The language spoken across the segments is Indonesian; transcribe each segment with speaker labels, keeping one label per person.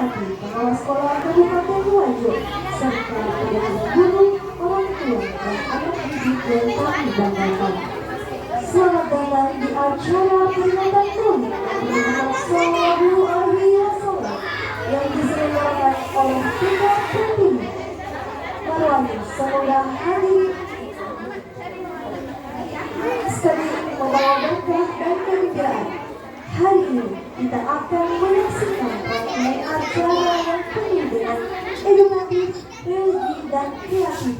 Speaker 1: Melati, Kepala Sekolah Kabupaten Wajo, serta para guru, orang tua, dan anak didik yang kami banggakan. Selamat datang di acara peringatan Maulid Nabi Muhammad SAW yang diselenggarakan oleh Tiga Pertiwi. Marwani, semoga hadir sekali membawa berkah dan kegembiraan. Hari ini kita akan menyaksikan rangkaian acara yang penuh dengan edukatif, religi, dan kreatif,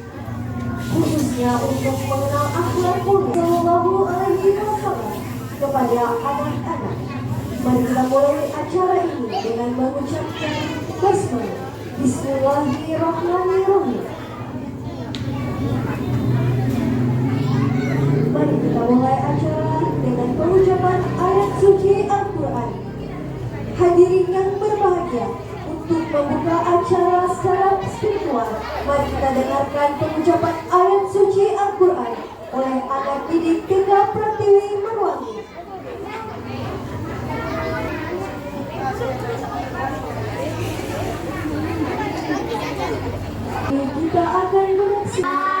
Speaker 1: khususnya untuk mengenal akhlak mulia Sallallahu Alaihi Wasallam kepada anak-anak. Mari kita mulai acara ini dengan mengucapkan basmalah. Bismillahirrahmanirrahim. Mari kita mulai acara dengan pengucapan ayat suci Al-Quran. Hadirin yang berbahagia, untuk membuka acara secara spiritual, mari kita dengarkan pengucapan ayat suci Al-Quran oleh anak didik Tiga Pertiwi Marwani. Kita akan menyaksikan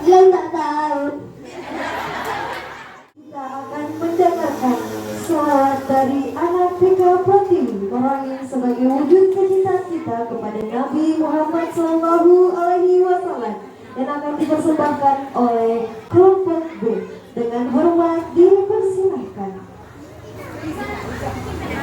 Speaker 1: yang tak tahu. Kita akan mendengarkan selawat dari anak Tiga Pertiwi, orang yang sebagai wujud kecintaan kita kepada Nabi Muhammad SAW, yang akan dipersembahkan oleh kelompok B. Dengan hormat dipersilahkan.
Speaker 2: Semesta dunia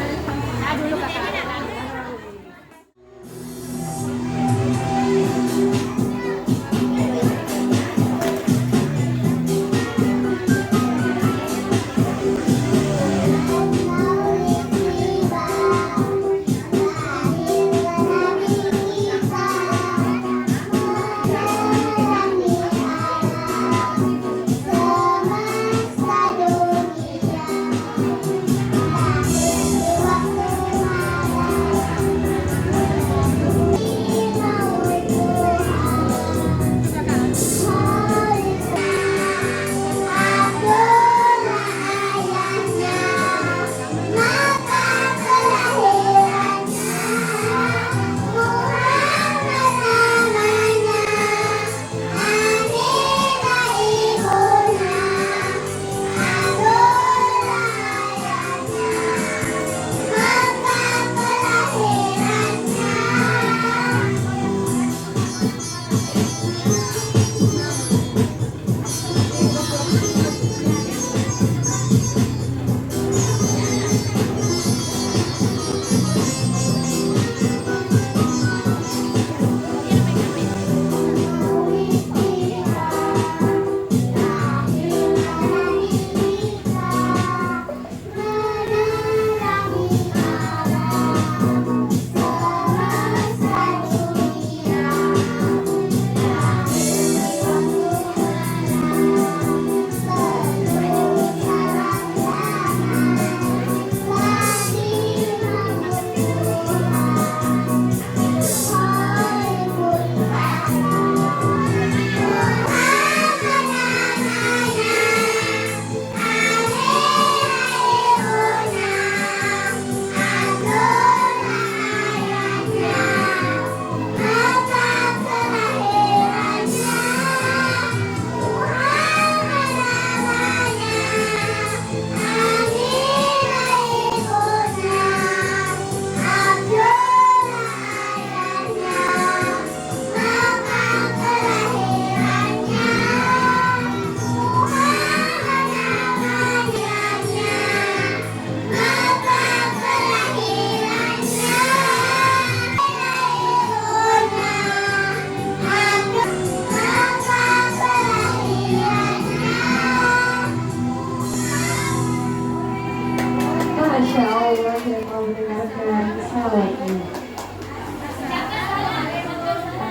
Speaker 1: Masya Allah, saya mau mendengarkan salawatnya.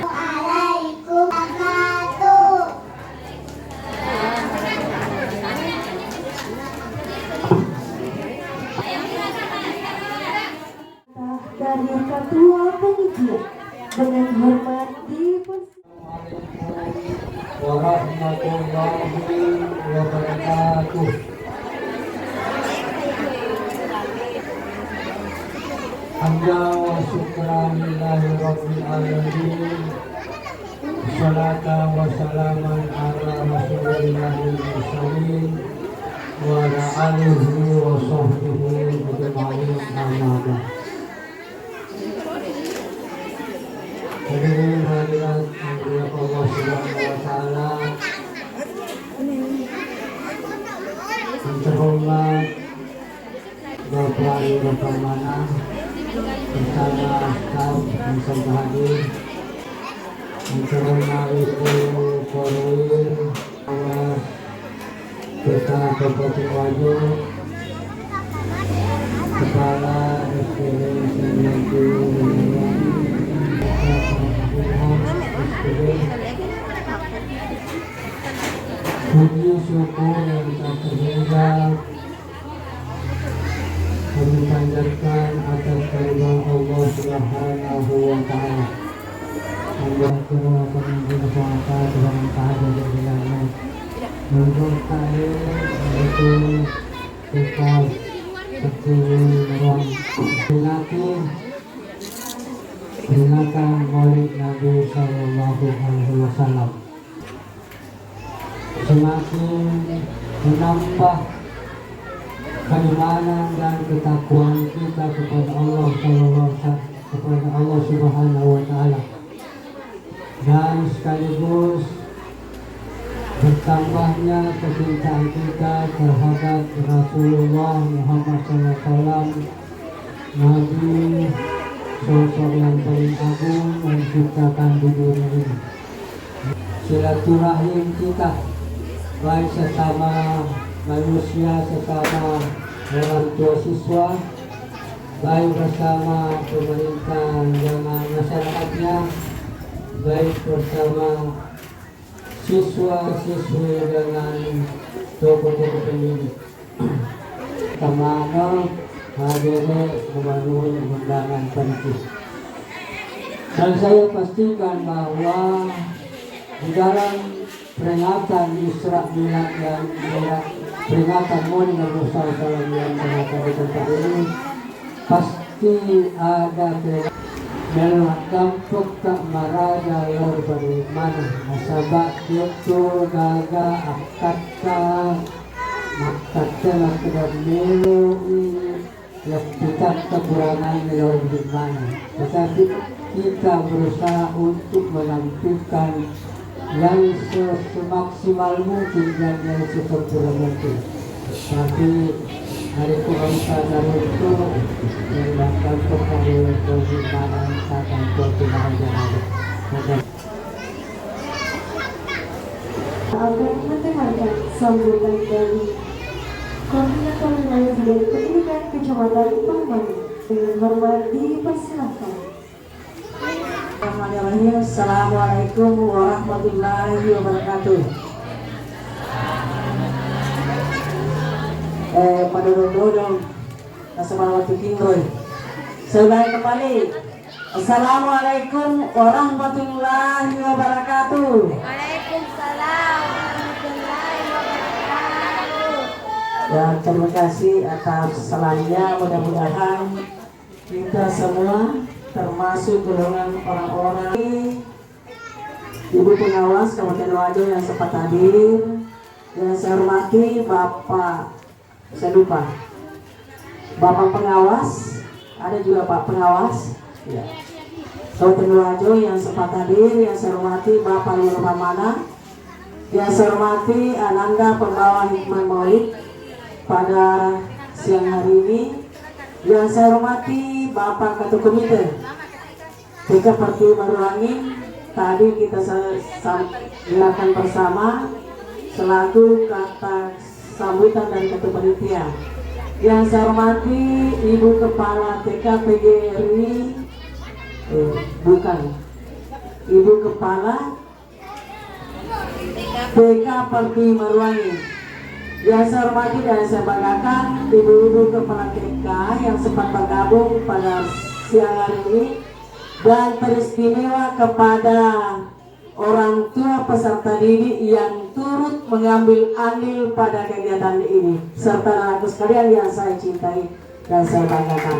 Speaker 2: Waalaikumsalam warahmatullahi
Speaker 1: Dari Ketua Panitia dengan hormat
Speaker 3: warahmatullahi wabarakatuh. Hamdan wa syukran lillahi rabbil alamin. Salatan wa salaman ala rasulillahil mursalin wa ala alihi wa sahbihi ajma'in, amma ba'd. Hadirin hadirat yang dimuliakan Allah Subhanahu wa taala, yang terhormat Bapak Ibu Mana bersama staf yang hadir, yang terhormat Ibu Korwil Awas Desa Kabupaten Wajo, Kepala SPB Senyanti puji syukur yang tak terhingga kami panjatkan atas karunia Allah Subhanahu wa taala. Membantu pemimpin swasta Tuhan Taala di dalam menurut saya itu kita ruang peringatan Maulid Nabi Sallallahu Alaihi Wasallam semakin menambah keimanan dan ketakwaan kita kepada Allah Subhanahu wa taala, dan sekaligus bertambahnya kecintaan kita terhadap Rasulullah Muhammad SAW, Nabi, sosok yang paling agung yang diciptakan di dunia ini. Silaturahim kita baik sesama manusia, sesama orang tua siswa, baik bersama pemerintah dan masyarakatnya, baik bersama siswa-siswi dengan tokoh-tokoh pendidik. Kemana hadirin memenuhi undangan penting. Dan saya pastikan bahwa di dalam peringatan Isra Milad dan peringatan Maulid Nabi SAW yang ternyata di tempat ini pasti ada dampak tak maraja lor bagaimana nasabak itu gaga akata makata lang tidak melo yang kita kekurangan lor bagaimana, tetapi kita berusaha untuk menampilkan yang semaksimal mungkin dan yang sesempurna mungkin. Tapi hari Tuhan dari itu yang bakal terkait bagaimana akan berjalan jalan.
Speaker 1: akan mendengarkan sambutan dari Koordinator Wilayah dari Pendidikan Kecamatan Pangmangu dengan hormat dipersilakan.
Speaker 4: Assalamualaikum warahmatullahi wabarakatuh. Pada dodong Assalamualaikum Kindoy. Saya kembali. Assalamualaikum warahmatullahi wabarakatuh.
Speaker 2: Waalaikumsalam warahmatullahi wabarakatuh.
Speaker 4: Dan terima kasih atas salamnya. Mudah-mudahan kita semua termasuk golongan orang-orang Ibu pengawas Kabupaten Wajo yang sempat hadir, yang saya hormati Bapak, saya lupa Bapak pengawas, ada juga Pak pengawas ya, Kabupaten Wajo yang sempat hadir, yang saya hormati Bapak Lurah Mana, yang saya hormati Ananda pembawa hikmah Maulid pada siang hari ini, yang saya hormati Bapak Ketua Komite TK Parti Baru Angin. Tadi kita silakan bersama selaku kata sambutan dari Ketua Panitia. Yang saya hormati Ibu Kepala TK PGRI, bukan, Ibu Kepala TK Pertiwi Meruangi. Yang saya hormati dan saya banggakan Ibu-ibu Kepala TK yang sempat bergabung pada siang hari ini, dan teristimewa kepada orang tua peserta didik yang turut mengambil andil pada kegiatan ini, serta anakku sekalian yang saya cintai dan saya banggakan.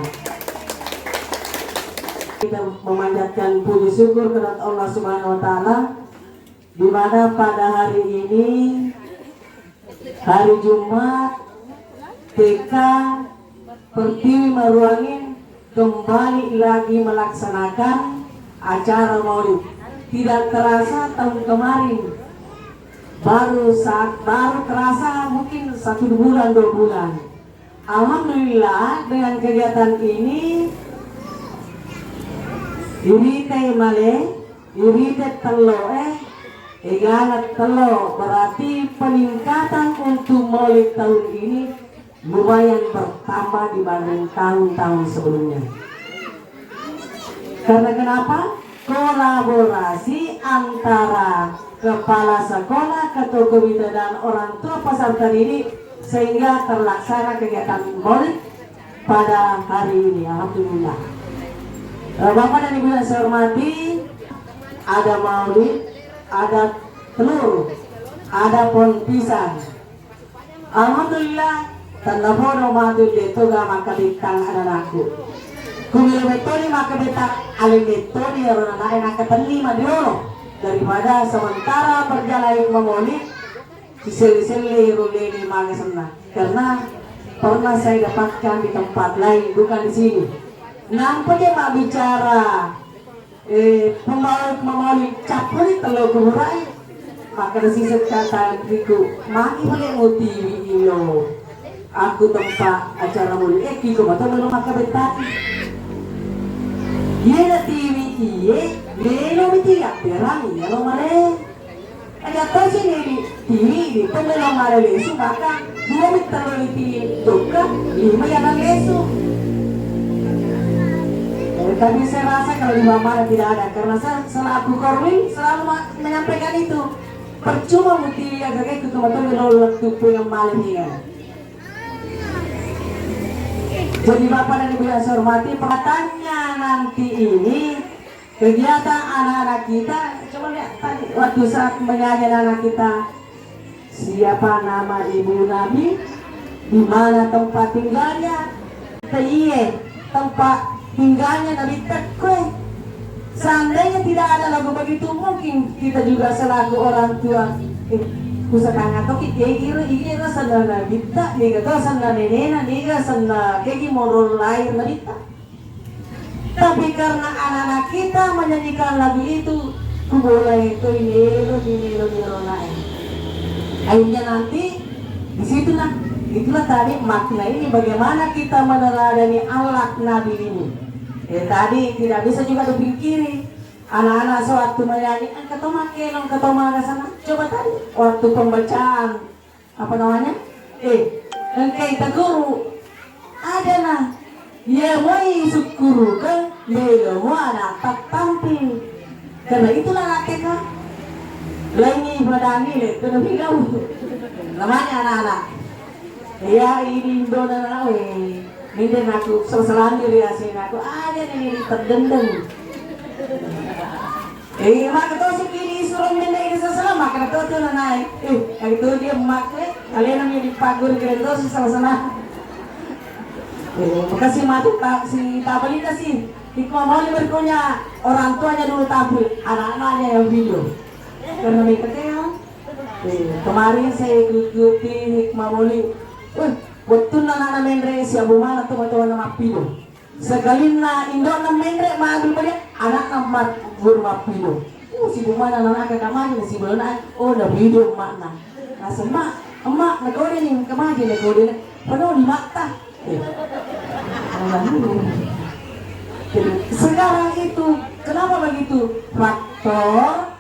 Speaker 4: Kita memanjatkan puji syukur kepada Allah Subhanahu wa Ta'ala, di mana pada hari ini, hari Jumat, TK Pertiwi Meruangi kembali lagi melaksanakan acara Maulid. Tidak terasa tahun kemarin baru terasa mungkin 1 bulan 2 bulan. Alhamdulillah dengan kegiatan ini irite male irite telo egalat telo, berarti peningkatan untuk Maulid tahun ini lumayan bertambah dibanding tahun-tahun sebelumnya. Karena kenapa? Kolaborasi antara kepala sekolah, ketua komite dan orang tua peserta didik, sehingga terlaksana kegiatan Maulid pada hari ini. Alhamdulillah. Bapak dan Ibu yang saya hormati, ada Maulid, ada telur, ada pohon pisang. Alhamdulillah, tanda bono matul dito ga makabitang ananako. Kung ilumetoni makabitang alimetoni aron na nakatali madiono, daripada sementara berjalan Maulid sisili-sili ruleni magasana. Karena pernah saya dapatkan di tempat lain, bukan di sini. Nampaknya mak bicara pemaulid capuri telo kuhurai, maka nasisip kata diriku maki pakai motivi iyo aku tempat acara Maulid kiko mata belum makabitati. Iya na TV iye, lelo mitiyak perang iya lo male. Ada apa sih nih TV di pembela male lesu maka 2 meter lo TV tukar 5 yang lesu. Tapi saya rasa kalau di Mama tidak ada, karena saya selaku korwin selalu menyampaikan itu. Percuma mesti agak itu teman-teman lo tupu yang malam ini. Jadi Bapak dan Ibu yang saya hormati, perhatiannya nanti ini kegiatan anak-anak kita, coba lihat tadi waktu saat menyanyi anak kita, siapa nama ibu Nabi, di mana tempat tinggalnya, tempat tinggalnya Nabi Tekwe. Seandainya tidak ada lagu begitu, mungkin kita juga selaku orang tua kusakanga toki kira sana kita niga to sana nenena niga sana kegi morol lain kita. Tapi karena anak-anak kita menyanyikan lagu itu, kumulai itu ini lain. Akhirnya nanti di situ itulah tadi makna ini, bagaimana kita meneladani akhlak Nabi ini. Tadi tidak bisa juga dipikiri anak-anak sewaktu menyanyi ketoma kelong ketoma ke sana. Coba tadi waktu pembacaan apa namanya engkai guru ada nah ya moi syukuru kan ya mau ada tak tampil, karena itulah nakeka lagi badani le kena bilang namanya anak-anak ya ini dona minden aku selanjut dia sini aku ada nih terdendeng. Maka to si kini suruh minda ini sasalah maka to na naik. Itu dia makle kalian yang dipagur kira to si salah. Makasih mati Pak si Tabalita sih. Hikmah Maulid berikutnya orang tuanya dulu tampil, anak-anaknya yang video. Karena mereka kemarin saya ikuti Hikmah Maulid. Betul anak-anak mendre si Abu Mana teman-teman nama video. Sekali na indo na mendre maambil banyak anak amat bermapido. Si bumana anak kamari si belona na video makna. Asma emak nagode nih kemari nagode penuh di mata. Sekarang itu kenapa begitu? Faktor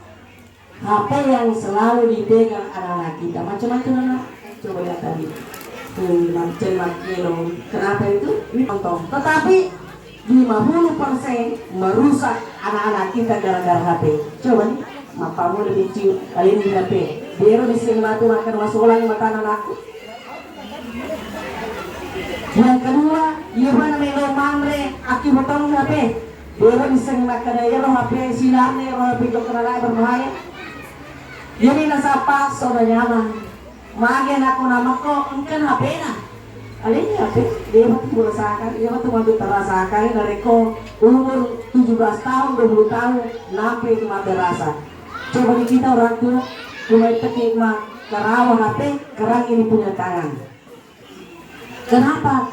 Speaker 4: HP yang selalu dipegang anak-anak kita macam-macam anak. Coba lihat tadi. kilo. Kenapa itu? Ini contoh. Tetapi 50% merusak anak-anak kita gara-gara HP. Coba nih, mapamu lebih cium kali ini HP. Biar di sini matu makan masuk ulang makanan aku. Yang kedua, iya mana melo mamre aki botong HP. Biar di sini makan air HP sinar nih, HP dokter berbahaya. Jadi nasapa soda nyaman. Magen aku nama kok engkan HP na. Alin HP dia mah merasakan, dia mah tuh terasakan dari ko umur 17 tahun, 20 tahun, nape itu mah terasa. Coba di kita orang tua cuma teknik mah karawa HP, kerang ini punya tangan. Kenapa?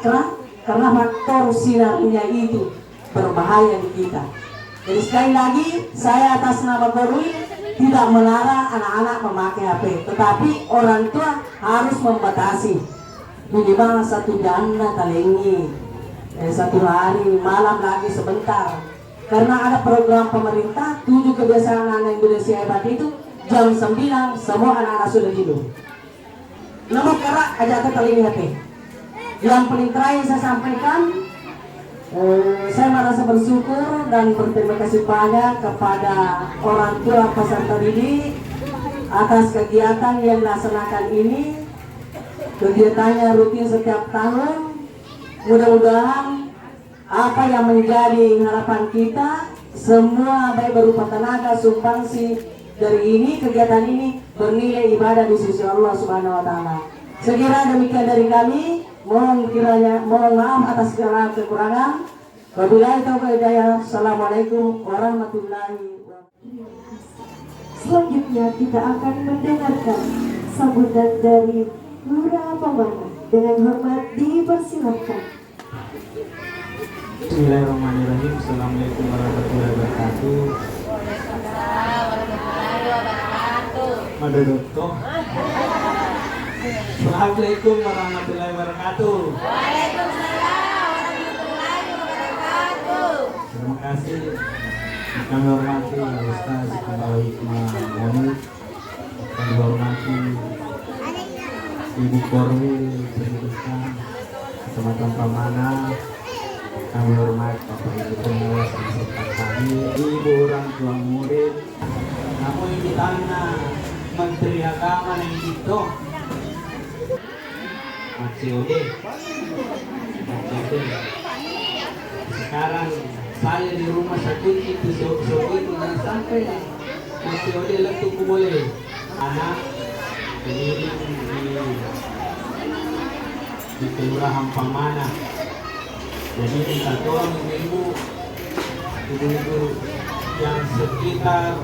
Speaker 4: Karena faktor sinarnya itu berbahaya di kita. Jadi sekali lagi saya atas nama Korwin tidak melarang anak-anak memakai HP, tetapi orang tua harus membatasi minimal 1 jam talengi 1 hari, malam lagi sebentar. Karena ada program pemerintah 7 kebiasaan anak Indonesia hebat itu jam 9 semua anak-anak sudah tidur. Namun kerak aja telinga HP. Yang paling terakhir saya sampaikan, saya merasa bersyukur dan berterima kasih banyak kepada orang tua peserta didik atas kegiatan yang dilaksanakan ini. Kegiatannya rutin setiap tahun. Mudah-mudahan apa yang menjadi harapan kita semua baik berupa tenaga sumbangsi dari ini kegiatan ini bernilai ibadah di sisi Allah Subhanahu wa taala. Sekira demikian dari kami. Mohon maaf atas segala kekurangan. Wabillahi taufiq hidayah. Assalamualaikum warahmatullahi wabarakatuh.
Speaker 1: Selanjutnya kita akan mendengarkan sambutan dari Lurah Pamana. Dengan hormat dipersilakan.
Speaker 3: Bismillahirrahmanirrahim. Assalamualaikum warahmatullahi wabarakatuh. Madodokto. Assalamualaikum warahmatullahi wabarakatuh.
Speaker 2: Waalaikumsalam warahmatullahi wabarakatuh.
Speaker 3: Terima kasih. Kami hormati Ustaz Kembali Hikmah Monit. Kami hormati Ibu Korwil Pendidikan Kecamatan Pamana. Kami hormati Bapak Ibu Pengawas beserta kami, Ibu orang tua murid. Namun ini tanah Menteri Agama yang itu COD. Sekarang saya di rumah sakit itu itu dan sampai COD letuku boleh anak pendidik di Kelurahan Pamana. Jadi minta tolong ibu-ibu yang sekitar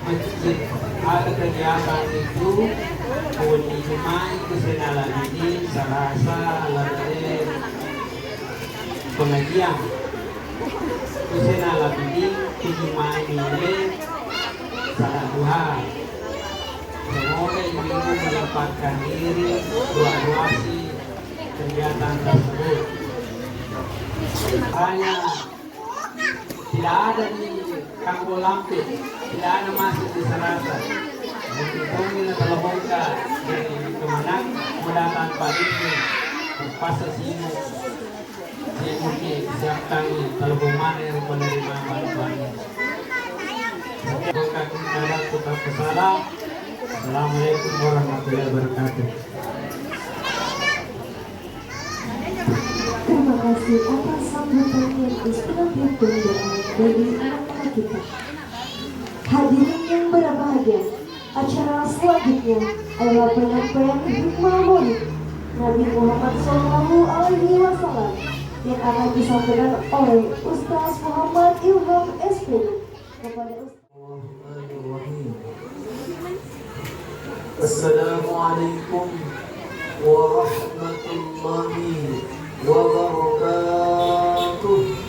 Speaker 3: masjid ada kegiatan itu Kuni Jumai Kusenala Bidi Sarasa Ladare pengajian Kusenala Bidi Jumai Mile Salat Duha. Semoga ibu-ibu mendapatkan diri doa-doasi kegiatan tersebut. Hanya tidak ada di Kambo Lampit, tidak ada masuk di Sarasa. Kami na talabongka dari kemenang mendatang padiknya pasal sini siap kami talabong mana yang menerima bantuannya. Semoga kita tetap bersalah. Assalamualaikum warahmatullahi wabarakatuh.
Speaker 1: Terima kasih atas sambutan yang inspiratif dari anak-anak kita. Hadirin yang berbahagia, acara selanjutnya adalah penyampaian hikmah maulid Nabi Muhammad SAW yang akan disampaikan oleh Ustaz Muhammad Ilham SP kepada Ustaz.
Speaker 3: Assalamualaikum warahmatullahi wabarakatuh.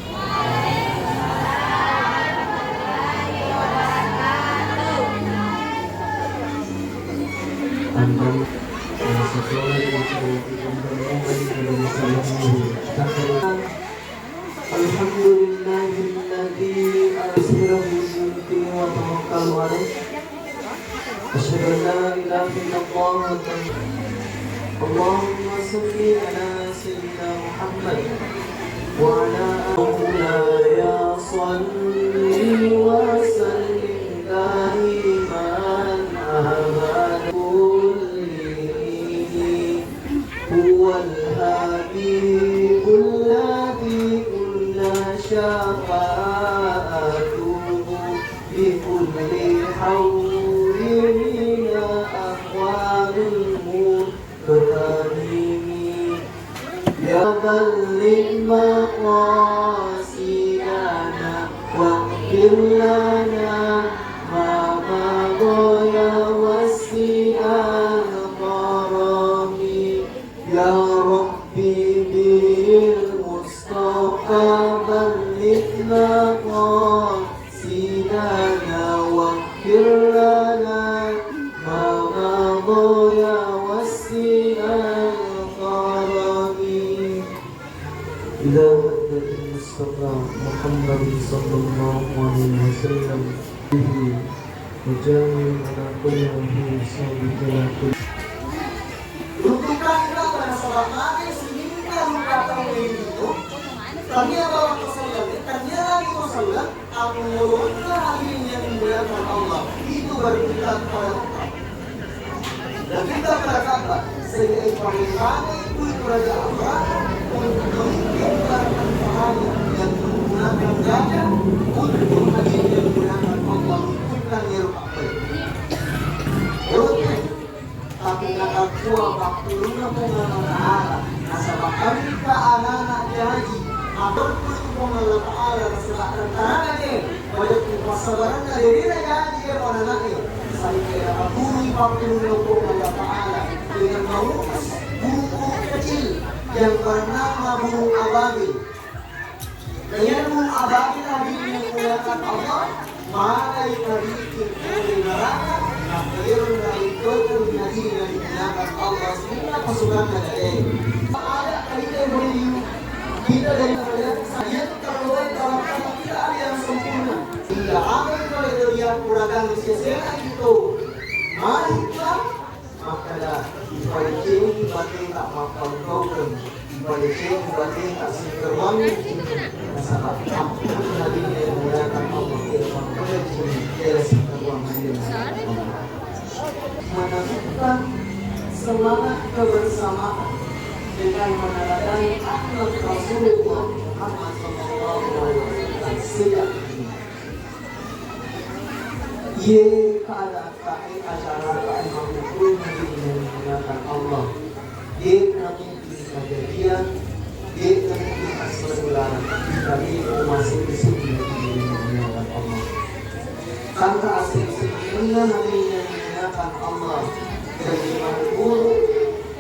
Speaker 3: Alhamdulillahilladzi asrahu mulki wa tawakkalu alaih. Asyhadu an la ilaha illallah wa Allahumma
Speaker 5: صل على سيدنا محمد وعلى مولاي صل وسلم دائما أبدا هو الحبيب الذي كل شفاعته بكل حول من أقوال المتكلمين يا بلغ مقاصدنا واغفر لنا ما مضى وسع الغرام يا ربي بالمصطفى بلغنا مقاصدنا واغفر لنا ما مضى وسع الغرام إلى حضرة المصطفى محمد صلى الله عليه وسلم به وجامع على قلوبه صادقنا كل
Speaker 6: Runtuhkan kita pada sholat nanti sehingga mengatakan itu tanya bahwa kesolat tanya lagi kesolat aku menurunkan hadirin yang dimuliakan Allah itu baru kita kepada Allah dan kita berkata sehingga pernikahan itu raja Allah untuk memikirkan pahala yang menggunakan gajah untuk hadirin yang dimuliakan Allah bukan yang apa tapi kata kuah waktu luna pengalang ta'ala nasabah kami ka anak-anak jaji agar pun pengalang ta'ala nasabah tertarana ni wajah kesabaran na diri na jaji ya anak ni saya kira aburi waktu luna pengalang ta'ala dengan mengupas burung kecil yang bernama burung ababil dengan burung ababil tadi menggunakan Allah malai karikin oleh neraka akhirun dari total nabi yang digunakan Allah semua pasukan dari ada kita beriu kita dari saya terlalu dalam kita ada yang sempurna tidak ada kalau dia kurangkan sesuatu itu mari kita maka dah dipalcing batin tak makan kau dipalcing batin tak sekerwan masalah apa nabi yang menggunakan Allah menentukan semangat kebersamaan dengan menandai akhlak Rasulullah Muhammad SAW sejak ini. Ye keadaan acara Imam Nukul menggunakan Allah. Ye kami kejadian, ye kami asal kami masih di sini menggunakan Allah. Tanpa asing sebenarnya hanya menggunakan Allah dengan guru,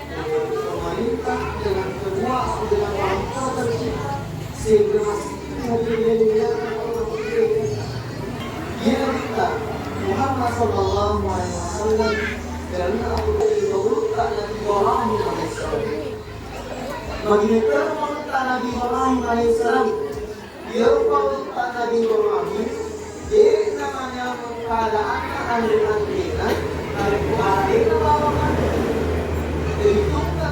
Speaker 6: dengan pemerintah, dengan kedua, dengan orang tua tercinta sehingga masih menggunakan Allah. Dia kita Muhammad Sallallahu Alaihi Wasallam dan Abu Bakar dan Ibrahim Alaihissalam. Begitu Nabi Ibrahim Alaihissalam, dia perintah Nabi Ibrahim. Dia namanya keadaan dengan kita dari kita bawakan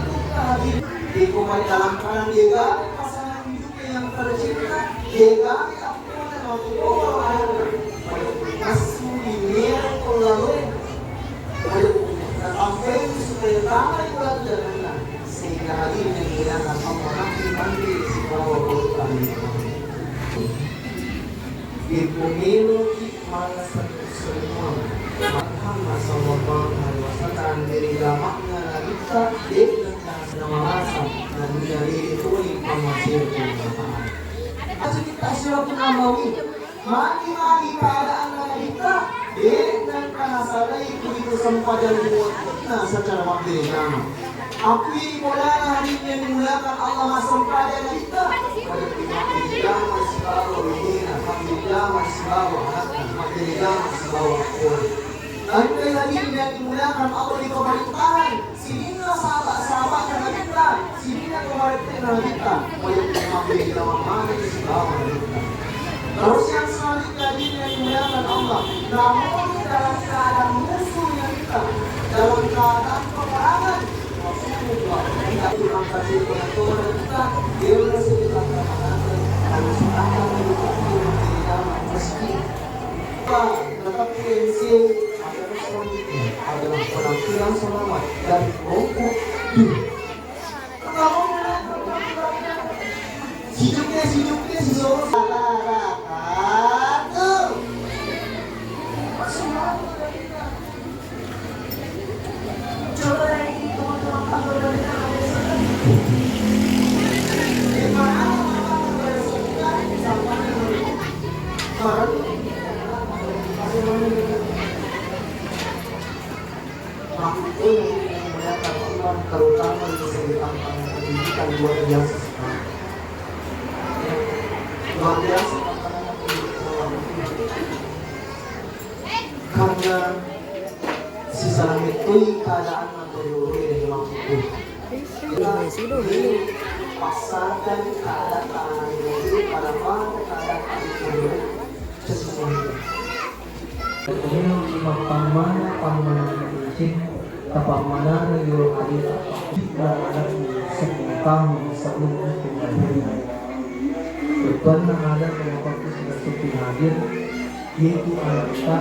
Speaker 6: tukar hadir di kumai dalam keadaan dia pasangan hidupnya yang tercinta dia ampunan untuk orang masuk di merah lalu sampai supaya ramai buat jalan sehingga hadir yang digunakan Allah nanti si bawah kami di pemilu mana semua Muhammad Sallallahu Alaihi Wasallam dari gamaknya kita dengan nama rasa dan dari itu informasi kebenaran. Asal kita siapkan amawi, mati keadaan kita dengan karena saya itu sempadan buat kita secara waktu yang akui mulai hari ini dimulakan Allah sempadan kita pada kita masih bawa ini, kita masih bawa anak, kita masih bawa orang. Andai lagi yang dimulakan Allah di pemerintahan, sinilah sahabat-sahabat yang kita, sinilah pemerintahan kita, wajib kita memahami masih bawa kita. Terus yang selanjutnya yang dimulakan Allah, namun dalam keadaan musuhnya kita, dalam keadaan peperangan, Rasulullah tidak Kasi kung ito na kita, yun na sa ilang kapanasan, ang sinakan ng ilang kailangan meski. Nakapiensin, adalah penampilan selamat dan rokok. Hidupnya si Solo coba lagi teman-teman panggilan aku ingin melihat Tuhan terutama di sekitar pendidikan luar biasa sekali. Luar biasa karena sisa langit itu keadaan menuruni dari waktu kita pasarkan keadaan ini pada keadaan itu sesuatu.
Speaker 5: Kemudian pamana isin kapamana yung alita kita anak sepuluh sebelum kelahiran. Beban yang ada pada waktu sudah hadir yaitu anak kita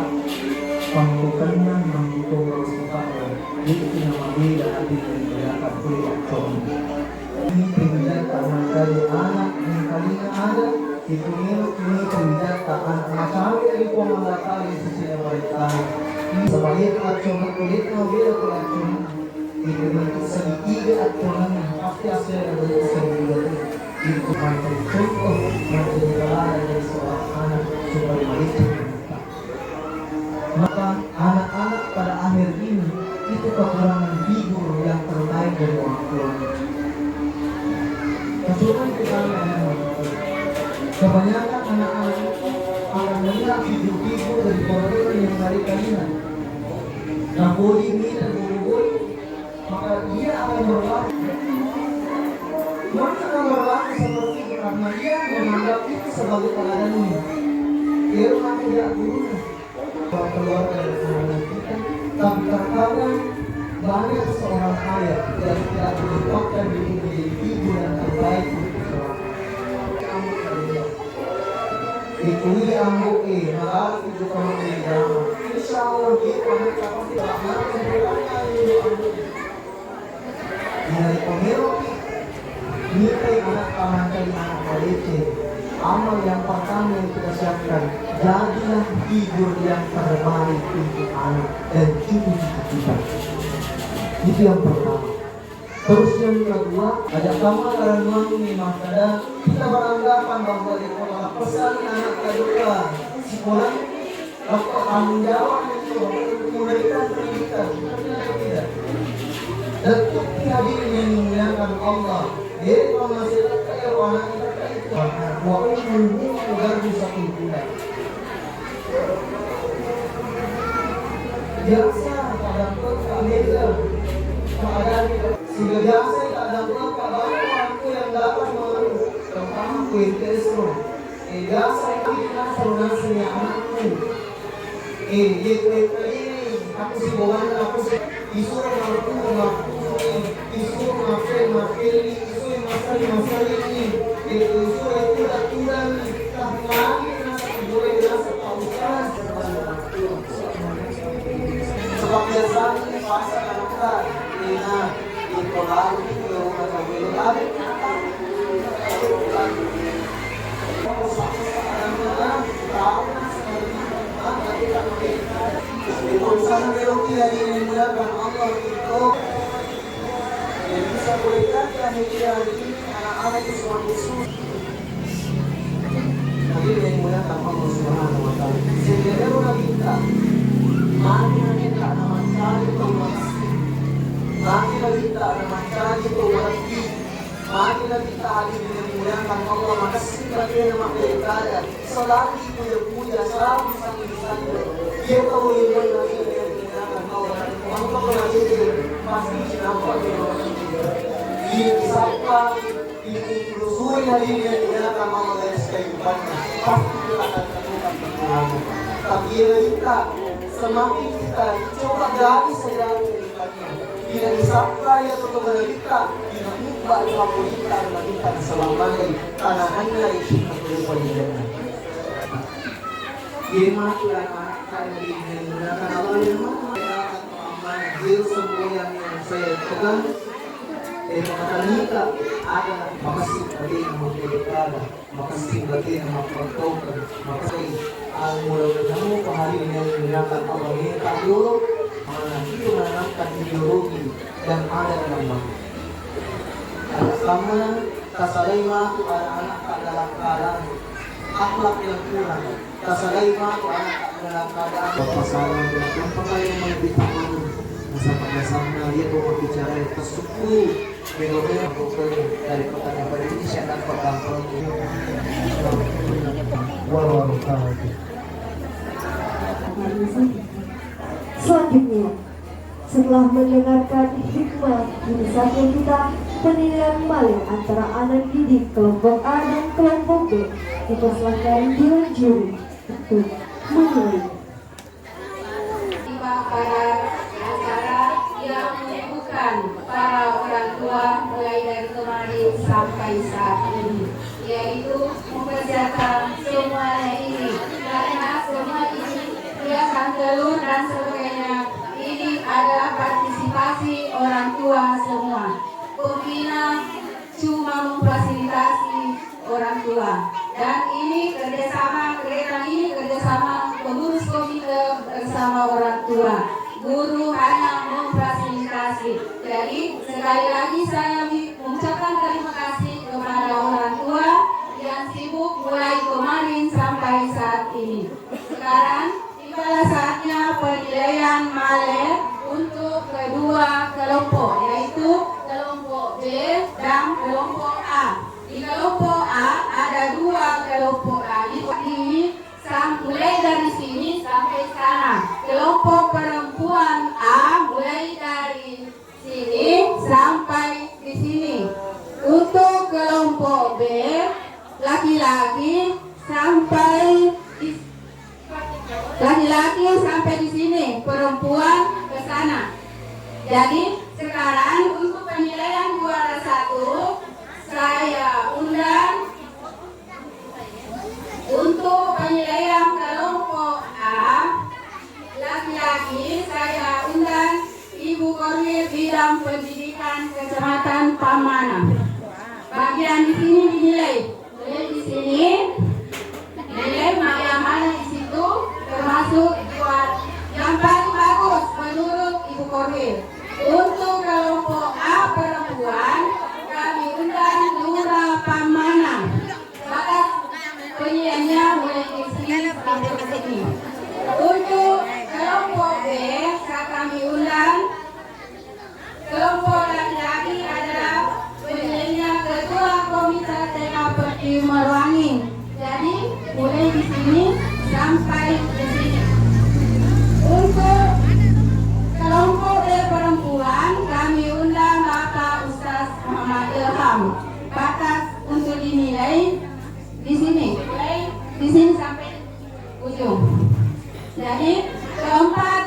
Speaker 5: pangkukannya menghukum Rasulullah yaitu yang berbeda hadir dari belakang kuliah ini penjagaan dari anak yang kalinya ada itu ini penjagaan masalah itu mengalahkan sisi mereka sebagai acuan kulit mobil atau acuan itu bentuk segitiga acuan pasti hasil dari segitiga itu macam contoh macam teladan dari seorang anak supaya mereka maka anak-anak pada akhir ini itu kekurangan figur yang terbaik dari orang tuanya. Kecuali kita kebanyakan anak-anak akan melihat figur-figur dari orang yang dari kalian. Nah, bodi ini dan bodi, maka dia akan berlaku. Mereka akan berlaku seperti itu karena dia menganggap itu sebagai teladannya. Dia akan tidak guna keluar dari anak kita, tapi terkadang banyak seorang ayah yang tidak menyebabkan diri menjadi figur yang terbaik untuk seorang Ikui ambo mahal itu kamu menjama. Insya Allah kita akan tidak akan dari pemilu nilai anak paman dari anak balita. Amal yang pertama yang kita siapkan, jadilah figur yang terbaik untuk anak dan cucu kita. Itu yang pertama. Terus yang kedua, ajak kamu dalam ini maka kita beranggapan bahwa di sekolah pesan anak kedua sekolah waktu tanggung jawab untuk memberikan pendidikan tidak. Dan untuk hadirin yang dimuliakan Allah, dia menghasilkan kaya anak kita itu wa ummu garbu bulan. Biasa kadang beda keadaan sehingga biasa kadang banyak orang yang dapat mengurus terutama kuintesro. Biasa kita sonasinya anakku. Gitu ini aku si bawa aku si disuruh disuruh maafin disuruh masali ini disuruh itu aturan tapi lagi nasi boleh nasi pausan sebab biasanya masa kita ina itu lalu itu yang lalu urusan biologi yang dimudahkan Allah itu yang bisa berikan hari ini anak-anak itu semua Yesus tapi yang dimudahkan Allah Subhanahu wa Ta'ala sehingga dia kita mari kita mencari kewajiban mari kita mencari kewajiban mari kita hadir dimudahkan Allah maka sehingga dia makhluk selalu puja selalu sangat dia tahu yang lagi dimudahkan Allah untuk mengajar pasti nampak dia disapa ditelusuri hari ini dimudahkan Allah dari kehidupannya pasti dia akan temukan pertolongan tapi kita semakin kita coba gali segala kehidupannya
Speaker 6: tidak disampai atau kita tidak lupa kita kita selamanya tanahannya itu berkepanjangan. Gimana anak-anak kami menggunakan apa yang mengambil semua yang saya pegang. Makakalita ada makasih bagi yang magdedikada, makasih bagi yang magpagtawag, makasih ang mula-mula pahalin yang nilakan pamangita yuro, mga nakito mananangkan ideologi dan ada naman. At sama kasalay mga anak dalam keadaan akhlak yang kurang, kasalay mga anak dalam keadaan papasalan dan pangayang magbitaon sa pagkasama niya kung magbicara ito suku pero dari kota Indonesia dan perkampungan
Speaker 1: Selanjutnya, setelah mendengarkan hikmah inisiatif kita, penilaian balik antara anak didik kelompok A dan kelompok B dipersilakan dewan juri untuk menilai.
Speaker 2: Para acara yang menyebutkan para orang tua mulai dari kemarin sampai saat ini, yaitu mempersiapkan semuanya ini karena semua ini hiasan telur dan sebagainya ini adalah partisipasi orang tua semua. Pembina cuma memfasilitasi orang tua dan ini kerjasama pengurus komite bersama orang tua. Guru hanya memfasilitasi. Jadi sekali lagi saya mengucapkan terima kasih kepada orang tua yang sibuk mulai kemarin sampai saat ini. Sekarang tiba saatnya penilaian malet untuk kedua kelompok, yaitu kelompok B dan kelompok A. Di kelompok A ada dua kelompok A. Mulai dari sini sampai sana. Kelompok perempuan A mulai dari sini sampai di sini. Untuk kelompok B laki-laki sampai di sini, perempuan ke sana. Jadi sekarang untuk penilaian juara 1 saya undang untuk penilaian kelompok A laki-laki, saya undang Ibu Korwil Bidang Pendidikan Kecamatan Pamana. Bagian di sini dinilai, di sini nilai yang mana di situ termasuk yang paling bagus menurut Ibu Korwil. Untuk kelompok A perempuan kami undang Lurah Pamana. Batas penilaiannya mulai di sini sampai ke sini. Untuk kelompok B kami undang kelompok laki-laki adalah penilaiannya Ketua Komite TK Perti Merwangi. Jadi mulai di sini sampai di sini. Untuk kelompok B perempuan kami undang Bapak Ustaz Muhammad Ilham. Batas untuk dinilai di sini, mulai di sini sampai ujung. Jadi keempat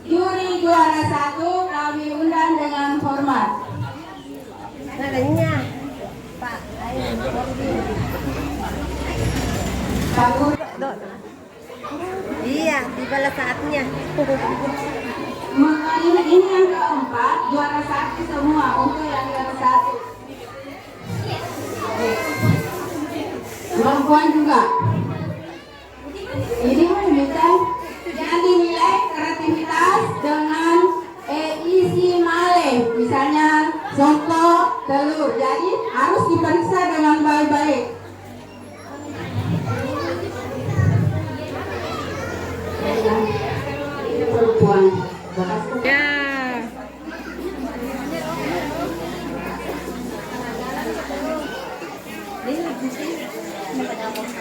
Speaker 2: juri juara 1 kami undang dengan hormat. Pak Guru.
Speaker 7: Iya, tibalah saatnya.
Speaker 2: Ini yang keempat, juara 1 semua untuk yang juara 1. Perempuan juga. Ini menunjukkan yang dinilai kreativitas dengan isi male, misalnya soto, telur. Jadi harus diperiksa dengan baik-baik. Ini perempuan.
Speaker 7: Ya.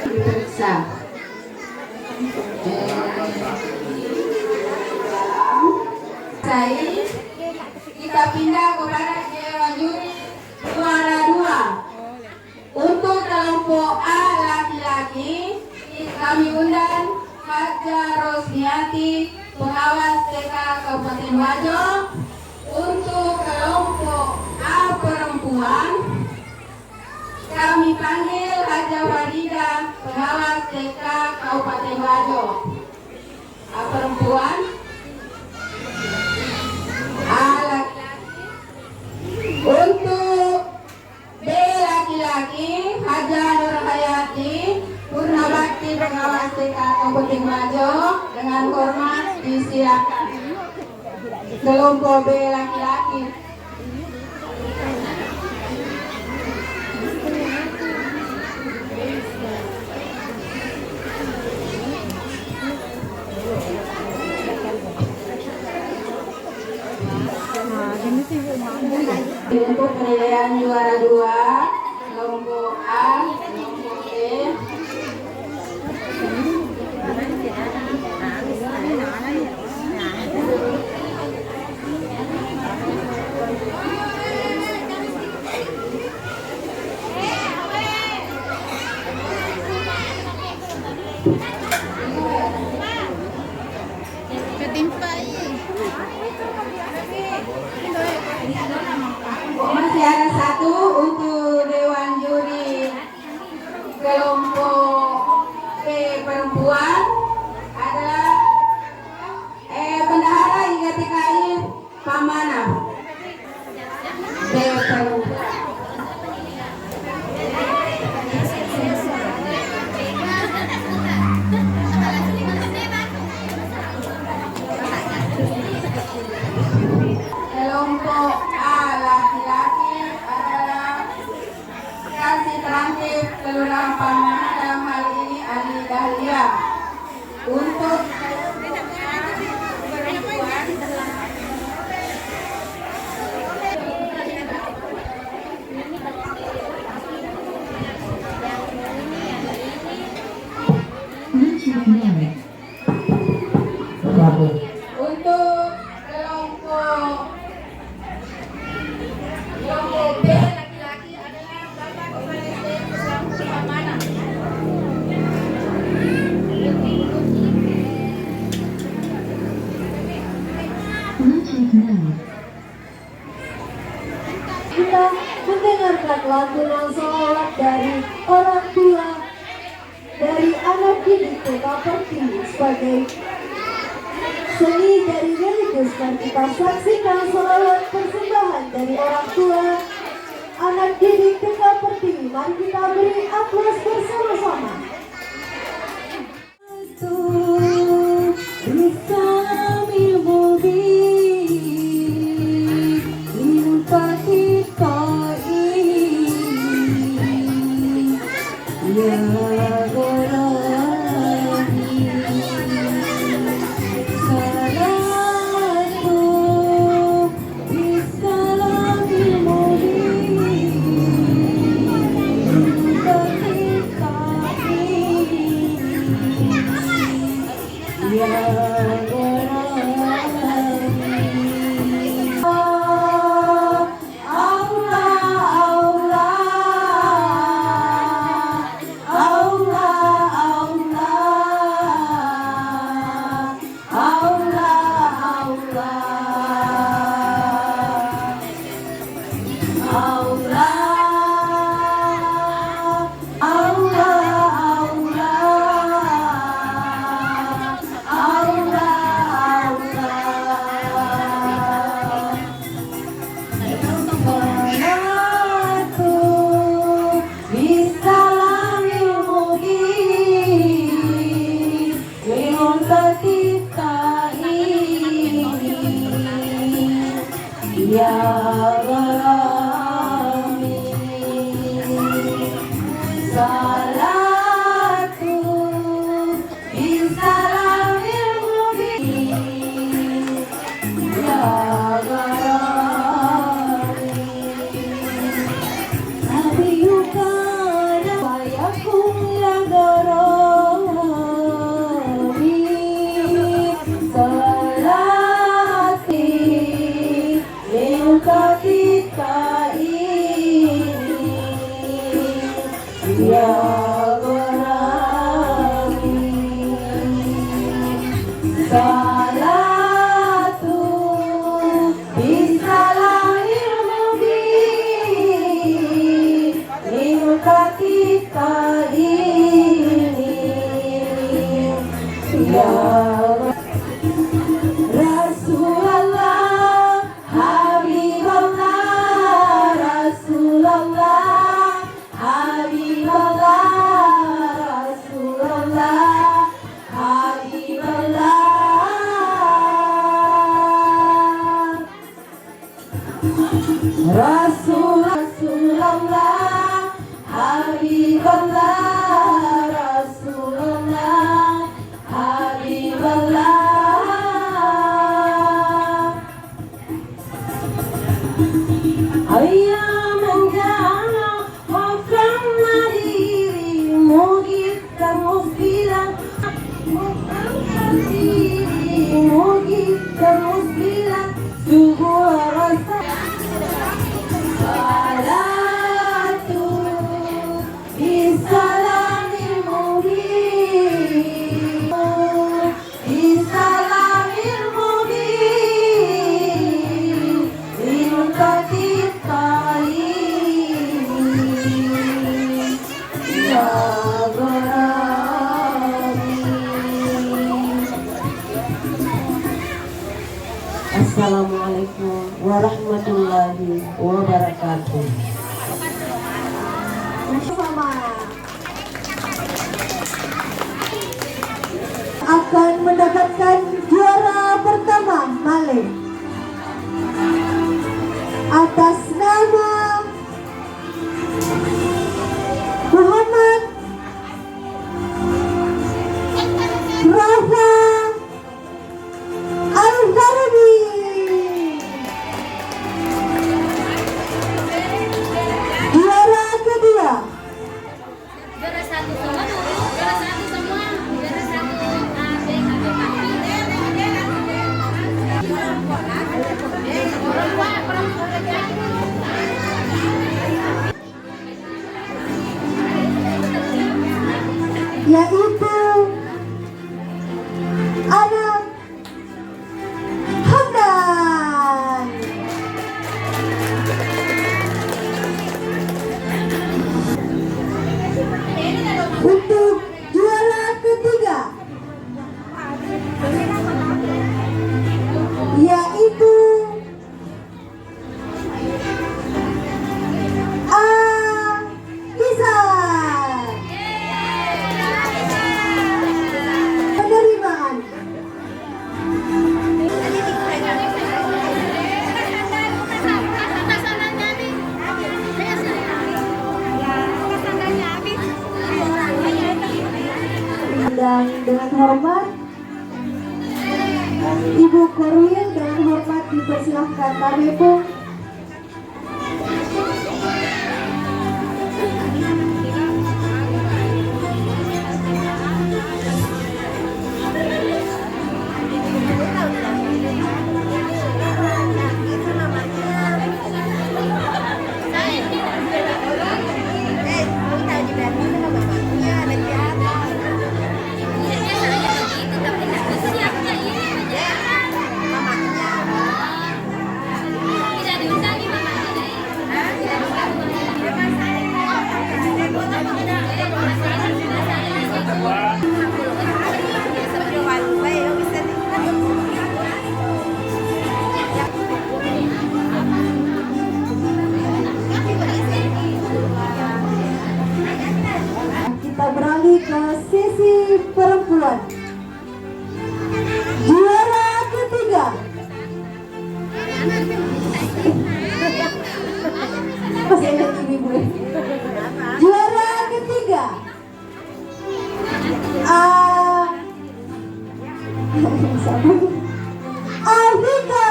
Speaker 2: Diperiksa. Saya kita pindah kepada dewan juri juara 2. Untuk kelompok A laki-laki kami undang Haja Rosniati, pengawas TK Kabupaten Wajo. Untuk kelompok A perempuan, kami panggil Haja Farida, pengawas TK Kabupaten Bajo. A perempuan, A laki-laki. Untuk B laki-laki, Haja Nurhayati, Purnabakti, pengawas TK Kabupaten Bajo. Dengan hormat disilakan. Kelompok B laki-laki. Untuk penilaian juara 2, kelompok A, kelompok B. Masih ada satu untuk Dewan Juri kelompok B perempuan adalah Bendahara IGTKI Pamana B perempuan. Kelompok A laki-laki adalah Kasih Terantip Kelurahan Pamana, dalam hal ini Ali Dahlia. Untuk untuk kelompok B laki-laki adalah Bapak Kepala SDM Kabupaten Pamana.
Speaker 1: Kita mendengarkan lagu dan salawat dari orang tua dari anak didik TK Pertiwi. Sebagai seni dari religius, dan kita saksikan salawat persembahan dari orang tua anak didik TK Pertiwi. Mari kita beri aplaus bersama-sama. Mugi terus bilang sungguh rasa salatu bisalamil mubin bisalamil mubin linukatit talib ya
Speaker 4: Assalamualaikum warahmatullahi wabarakatuh.
Speaker 1: sama akan mendapatkan juara pertama Malik atas nama Muhammad Rafa Al-Farabi. Juara kedua
Speaker 8: Juara satu semua, juara satu semua, juara satu
Speaker 1: yaitu anak Hamdan. Untuk juara ketiga yaitu Ihsan. Penerimaan dan dengan hormat Ibu Korwin dengan hormat dipersilahkan kami pun kita beralih ke sesi perempuan. Juara ketiga masih ada ibu ya. Juara ketiga Alvika.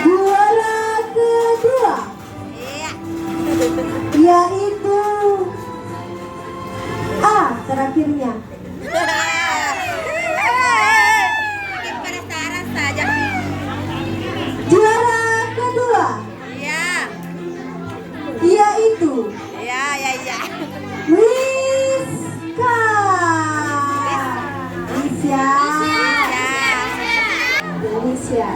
Speaker 1: Juara kedua yaitu terakhirnya juara kedua yaitu Rizka. Indonesia.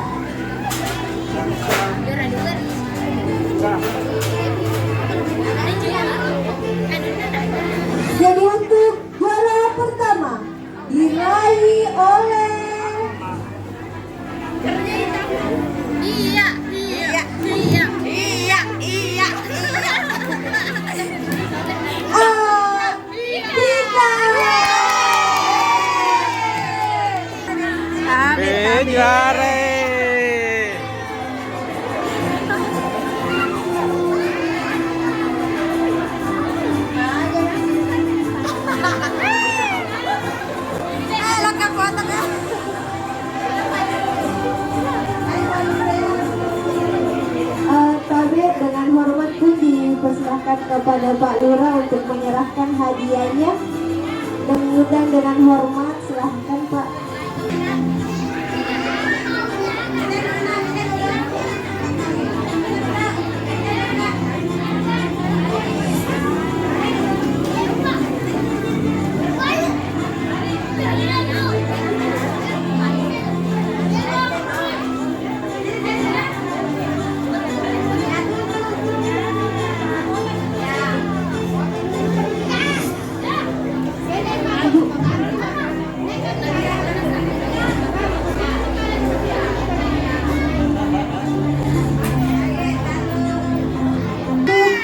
Speaker 1: Jadi untuk juara pertama diraih oleh kepada Pak Lurah untuk menyerahkan hadiahnya dan mengundang dengan hormat. Silahkan Pak.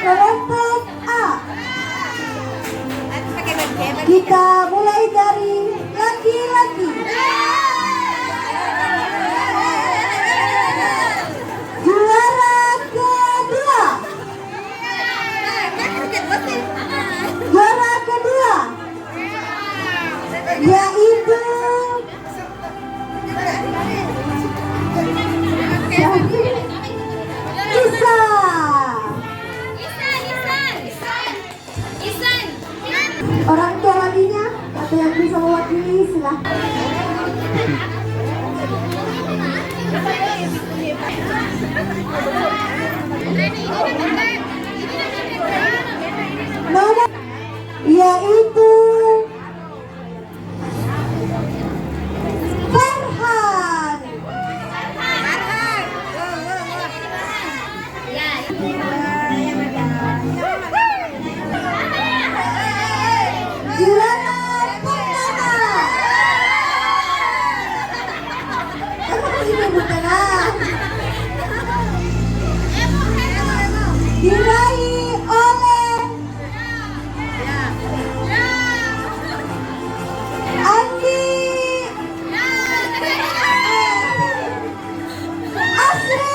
Speaker 1: Kelompok A, kita mulai dari laki-laki. Juara kedua. Juara kedua yaitu Isa. Orang tua laginya atau yang bisa mewakili silahkan. Nomor yaitu Farhan. Juara pertama. Ini bukan diraih oleh Andi Asri.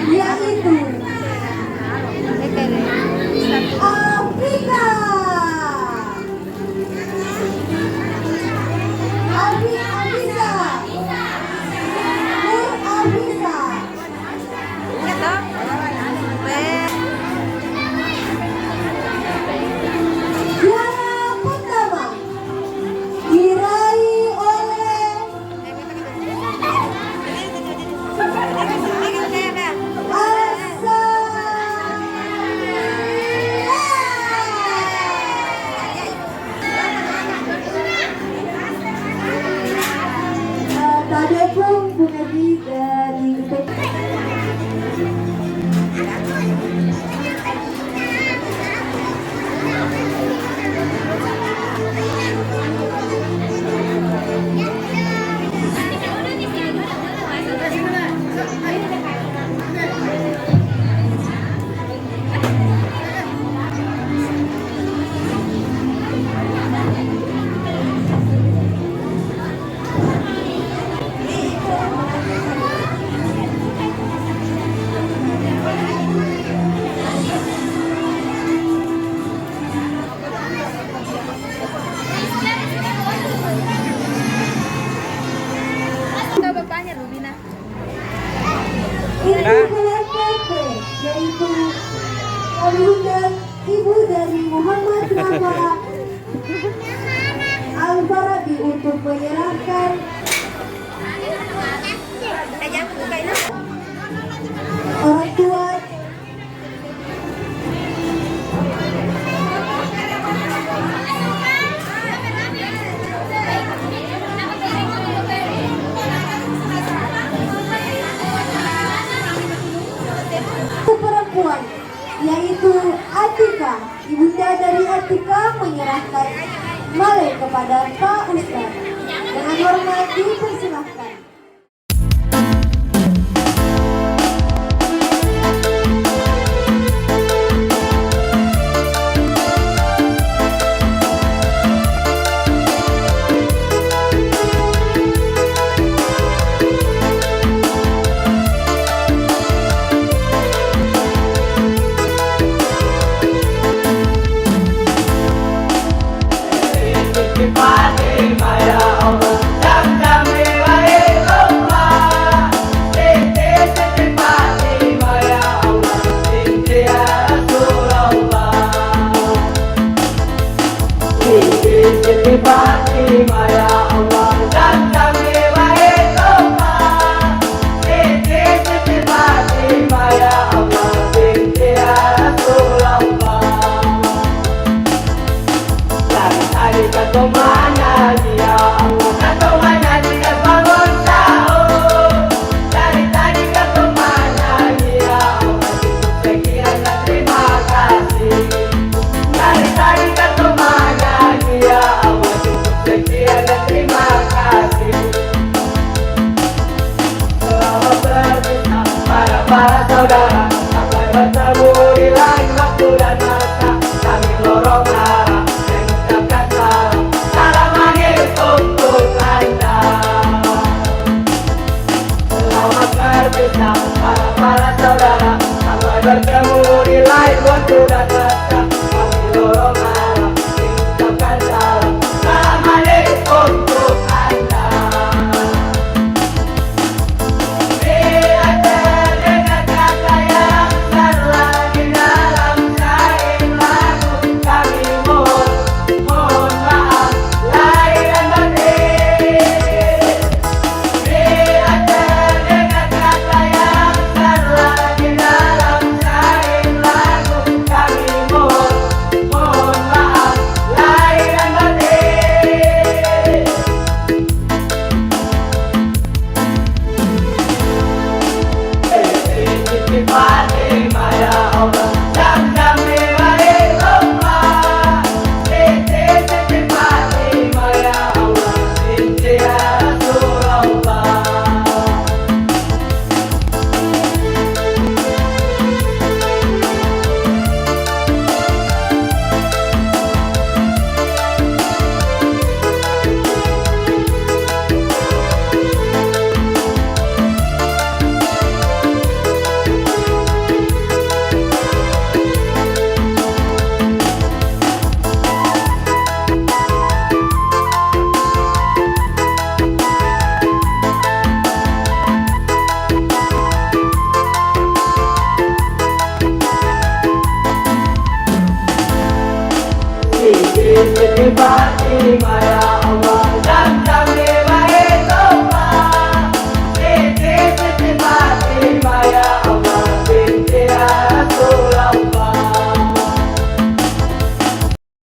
Speaker 1: Yaitu Afrika. Abisa. Nur Abisa. Juara pertama diraih oleh Asa kami undang ibu dari Muhammad Rafa Al-Farabi untuk menyerahkan orang tua perempuan, yaitu Atika. Ibunda dari Atika menyerahkan Male kepada Pak Ustaz. Dengan hormat dipersilahkan.
Speaker 5: Para saudara, sampai bertemu di lain waktu dan masa. Kami lorong arah mengucapkan salam manis untuk Anda. Selamat berpisah para saudara, sampai bertemu di lain waktu dan masa.